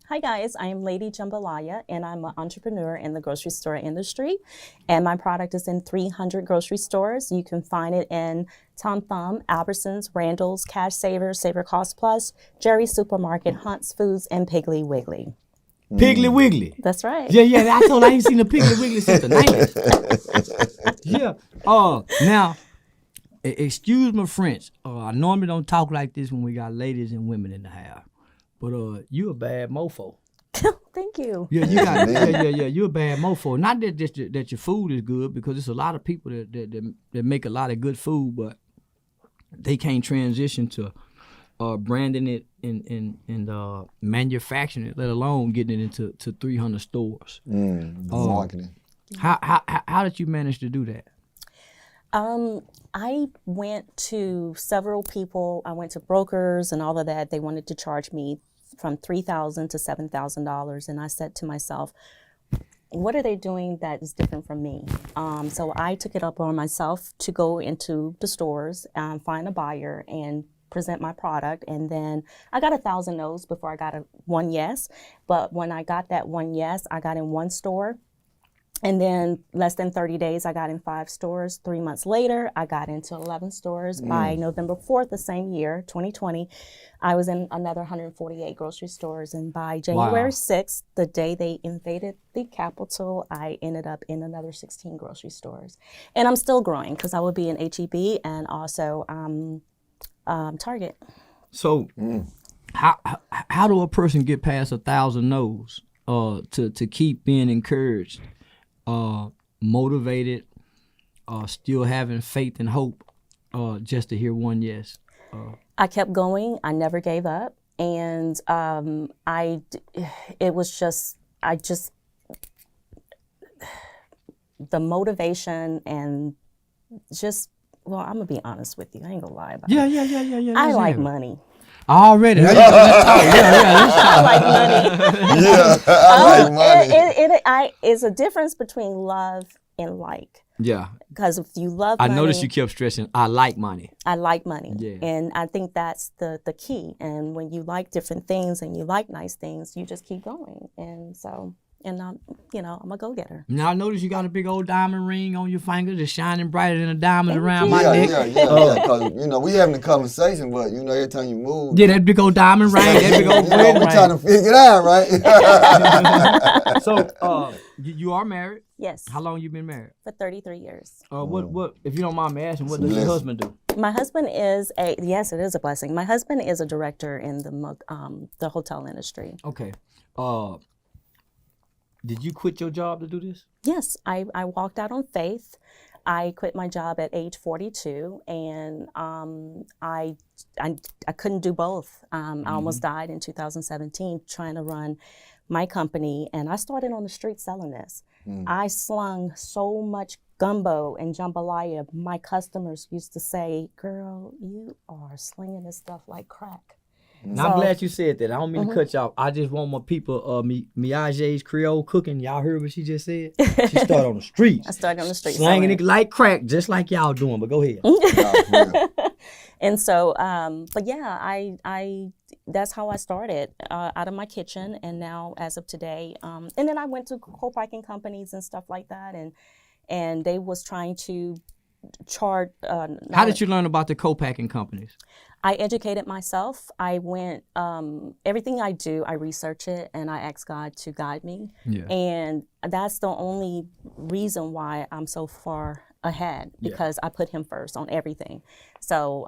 Hi guys, I am Lady Jambalaya and I'm an entrepreneur in the grocery store industry. And my product is in 300 grocery stores. You can find it in Tom Thumb, Albertsons, Randall's, Cash Savers, Saver Cost Plus, Jerry's Supermarket, Hunt's Foods, and Piggly Wiggly. Piggly Wiggly. That's right. Yeah. I told her I ain't seen a Piggly Wiggly since the 90s. Yeah. Now, excuse my French. I normally don't talk like this when we got ladies and women in the house. But you a bad mofo. Thank you. Yeah, you got yeah. You a bad mofo. Not that your food is good, because there's a lot of people that make a lot of good food, but they can't transition to branding it and manufacturing it, let alone getting it into 300 stores. Marketing. How did you manage to do that? I went to several people. I went to brokers and all of that. They wanted to charge me from $3,000 to $7,000, and I said to myself, what are they doing that is different from me? So I took it up on myself to go into the stores, find a buyer, and present my product. And then I got 1,000 no's before I got one yes. But when I got that one yes, I got in one store. And then less than 30 days, I got in 5 stores. 3 months later, I got into 11 stores. By November 4th, the same year, 2020, I was in another 148 grocery stores. And by January 6th, the day they invaded the Capitol, I ended up in another 16 grocery stores. And I'm still growing because I will be in HEB and also Target. So how do a person get past 1,000 no's to keep being encouraged, motivated, still having faith and hope, just to hear one yes? I kept going. I never gave up, and the motivation and just, well, I'm gonna be honest with you. I ain't gonna lie about it. Yeah. I like money. Already. Let's talk. I like money. Yeah, I like money. It's a difference between love and like. Yeah. Because if you love I money, noticed you kept stressing, I like money. I like money. Yeah. And I think that's the key. And when you like different things and you like nice things, you just keep going. And so, and I'm a go-getter. Now I notice you got a big old diamond ring on your finger that's shining brighter than a diamond around you. my neck. Yeah. Because we having a conversation, but every time you move, Yeah, that big old diamond ring, that big old we wedding trying to ring. figure it out, right? So, you are married. Yes. How long you been married? For 33 years. What if you don't mind me asking, what does your husband do? My husband is yes, it is a blessing. My husband is a director in the hotel industry. Okay. Did you quit your job to do this? Yes, I walked out on faith. I quit my job at age 42, and I couldn't do both. I almost died in 2017 trying to run my company, and I started on the street selling this. I slung so much gumbo and jambalaya. My customers used to say, "Girl, you are slinging this stuff like crack." Now, I'm glad you said that. I don't mean to cut you off. I just want my people, Miage's Creole cooking. Y'all heard what she just said? She started on the streets. I started on the street slanging selling it like crack, just like y'all doing. But go ahead. And so, but yeah, I that's how I started, out of my kitchen, and now as of today, and then I went to co-packing companies and stuff like that, and they was trying to chart. How did you learn about the co-packing companies? I educated myself. I went, everything I do, I research it and I ask God to guide me. Yeah. And that's the only reason why I'm so far ahead, because I put him first on everything. So,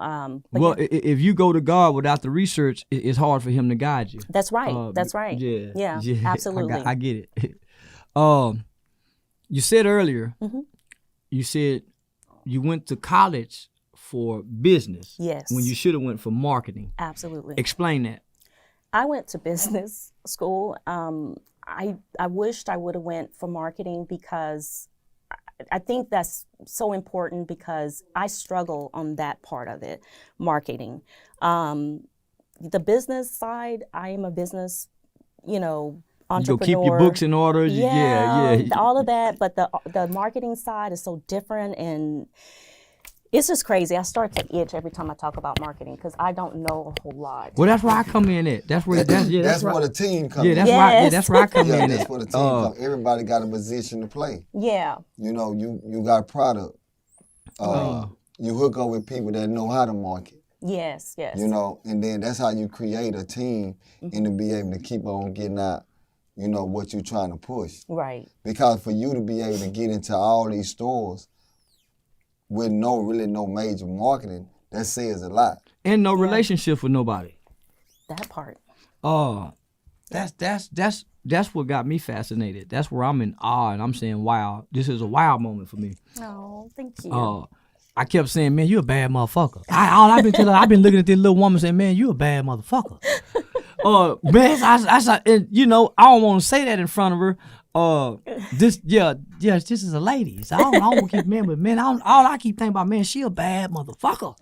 if you go to God without the research, it's hard for him to guide you. That's right. That's right. Yeah, absolutely. I get it. You said earlier, you said you went to college for business. Yes. When you should have went for marketing. Absolutely. Explain that. I went to business school. I wished I would have went for marketing, because I think that's so important, because I struggle on that part of it, marketing. The business side, I am a business, entrepreneur. You go keep your books in order. Yeah, all of that. But the marketing side is so different, and It's just crazy. I start to itch every time I talk about marketing because I don't know a whole lot. Well, that's where I come in at. That's where That's right. where the team comes Yeah, in. that's right. Yeah, Yes. that's where I come Yeah, in that's at. where the team comes. Everybody got a position to play. Yeah. You know, you got product. You hook up with people that know how to market. Yes. Yes. You know, and then that's how you create a team and to be able to keep on getting out, you know, what you're trying to push. Right. Because for you to be able to get into all these stores with no major marketing, that says a lot. And no relationship with nobody. That part. That's what got me fascinated. That's where I'm in awe and I'm saying, wow, this is a wow moment for me. Oh, thank you. I kept saying, man, you a bad motherfucker. I've been looking at this little woman saying, man, you a bad motherfucker. Man, and, you know, I don't want to say that in front of her. This is a lady. So I don't want to keep men, but man, all I keep thinking about, man, she a bad motherfucker.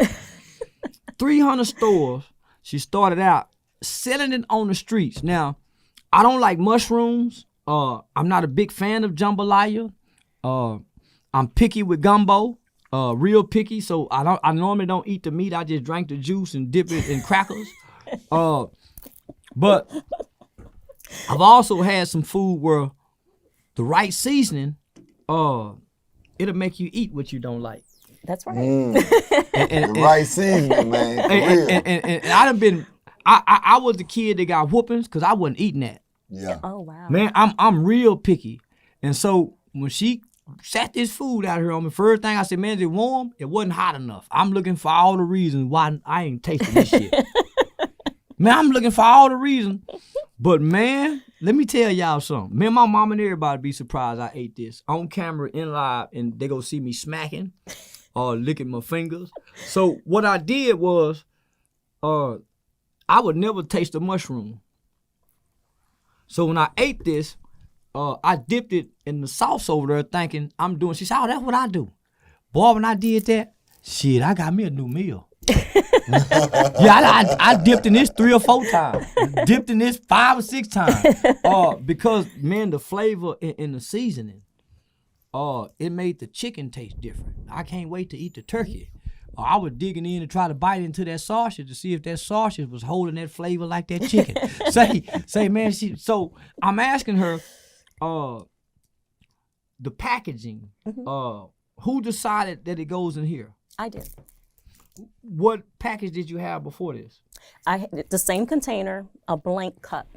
300 stores. She started out selling it on the streets. Now, I don't like mushrooms. I'm not a big fan of jambalaya. I'm picky with gumbo. Real picky, so I normally don't eat the meat. I just drank the juice and dip it in crackers. But I've also had some food where the right seasoning, it'll make you eat what you don't like. That's right. The right seasoning, man. For real. And I done been, I was the kid that got whoopings because I wasn't eating that. Yeah. Oh wow. Man, I'm real picky, and so when she sat this food out here on me, first thing I said, man, is it warm? It wasn't hot enough. I'm looking for all the reasons why I ain't tasting this shit. Man, I'm looking for all the reasons. But man, let me tell y'all something. Me and my mom and everybody be surprised I ate this on camera in live, and they go see me smacking or licking my fingers. So what I did was, I would never taste a mushroom. So when I ate this, I dipped it in the sauce over there thinking I'm doing, she said, oh, that's what I do. Boy, when I did that, shit, I got me a new meal. Yeah, I dipped in this 3 or 4 times. Dipped in this 5 or 6 times. Because, man, the flavor in the seasoning, it made the chicken taste different. I can't wait to eat the turkey. I was digging in to try to bite into that sausage to see if that sausage was holding that flavor like that chicken. say, man, so I'm asking her, the packaging, who decided that it goes in here? I did. What package did you have before this? I had the same container, a blank cup.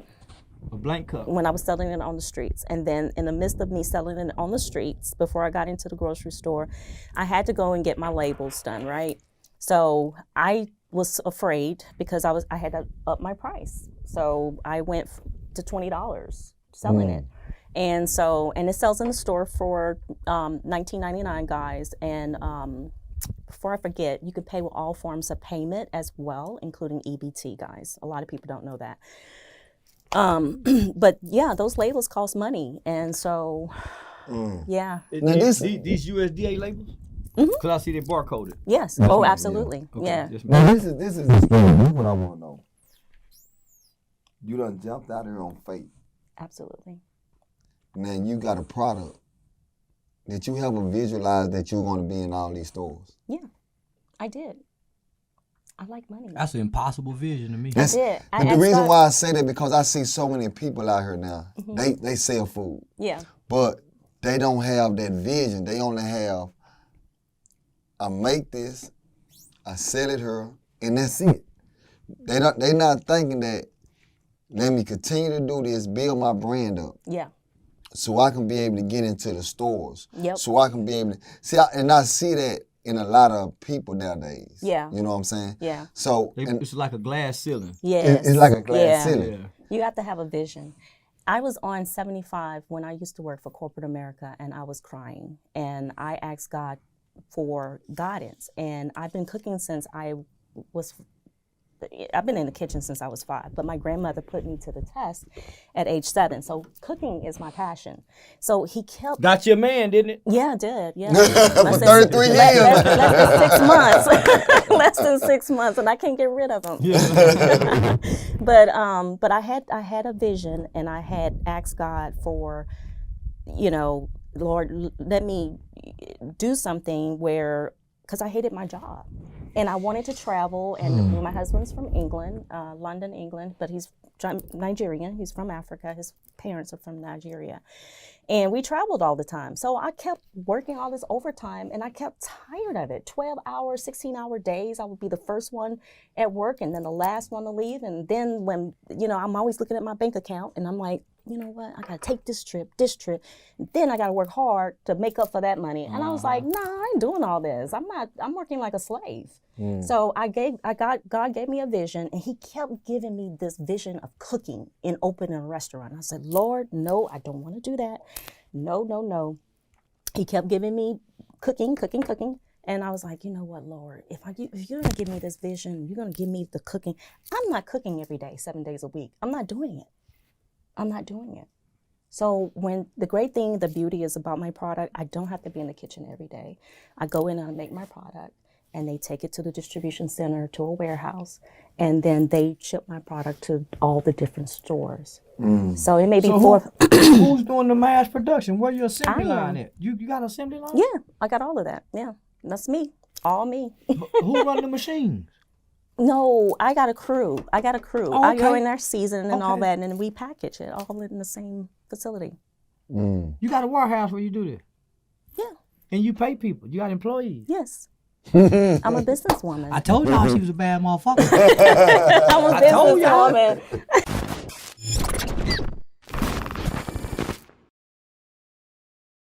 A blank cup. When I was selling it on the streets. And then in the midst of me selling it on the streets, before I got into the grocery store, I had to go and get my labels done, right? So I was afraid because I had to up my price. So I went to $20 selling it. And it sells in the store for $19.99, guys. And before I forget, you could pay with all forms of payment as well, including EBT, guys. A lot of people don't know that. But yeah, those labels cost money, and so yeah. These USDA labels? Because I see they barcoded. Yes. That's oh, right, absolutely. Okay. Yeah. Yes, Now ma'am. this is the story. This is what I want to know. You done jumped out here on faith. Absolutely. Now you got a product that you haven't visualized that you're going to be in all these stores. Yeah, I did. I like money. That's an impossible vision to me. That's, did. but the reason why I say that because I see so many people out here now. They sell food. Yeah. But they don't have that vision. They only have, I make this, I sell it here, and that's it. They not thinking that, let me continue to do this, build my brand up. Yeah. So I can be able to get into the stores. Yep. So I can be able to, I see that in a lot of people nowadays. Yeah. You know what I'm saying? Yeah. So It's like a glass ceiling. Yes. it's like a glass Yeah. ceiling. Yeah. You have to have a vision. I was on 75 when I used to work for corporate America, and I was crying. And I asked God for guidance. And I've been cooking since I've been in the kitchen since I was 5, but my grandmother put me to the test at age 7. So cooking is my passion. So he kept. Got your man, didn't it? Yeah, I did. Yeah. For 33 years. Less than 6 months. Less than 6 months, and I can't get rid of him. Yeah. But I had a vision, and I had asked God for, Lord, let me do something where, because I hated my job. And I wanted to travel, and my husband's from England, London, England, but he's Nigerian. He's from Africa. His parents are from Nigeria. And we traveled all the time. So I kept working all this overtime, and I kept tired of it. 12-hour, 16-hour days. I would be the first one at work and then the last one to leave. And then when, I'm always looking at my bank account, and I'm like, you know what? I got to take this trip. And then I got to work hard to make up for that money. And I was like, nah, I ain't doing all this. I'm working like a slave. So God gave me a vision, and he kept giving me this vision of cooking and opening a restaurant. I said, Lord, no, I don't want to do that. No. He kept giving me cooking. And I was like, you know what, Lord, if you're going to give me this vision, you're going to give me the cooking. I'm not cooking every day, 7 days a week. I'm not doing it. So the beauty is about my product, I don't have to be in the kitchen every day. I go in and I make my product, and they take it to the distribution center, to a warehouse, and then they ship my product to all the different stores. So it may be who's doing the mass production? Where your assembly line at? You got an assembly line? Yeah, I got all of that. Yeah, that's me, all me. Who run the machines? No, I got a crew. Oh, I okay. go in there, season and all that, and then we package it all in the same facility. You got a warehouse where you do this? Yeah. And you pay people? You got employees? Yes. I'm a businesswoman. I told y'all she was a bad motherfucker. I'm a businesswoman.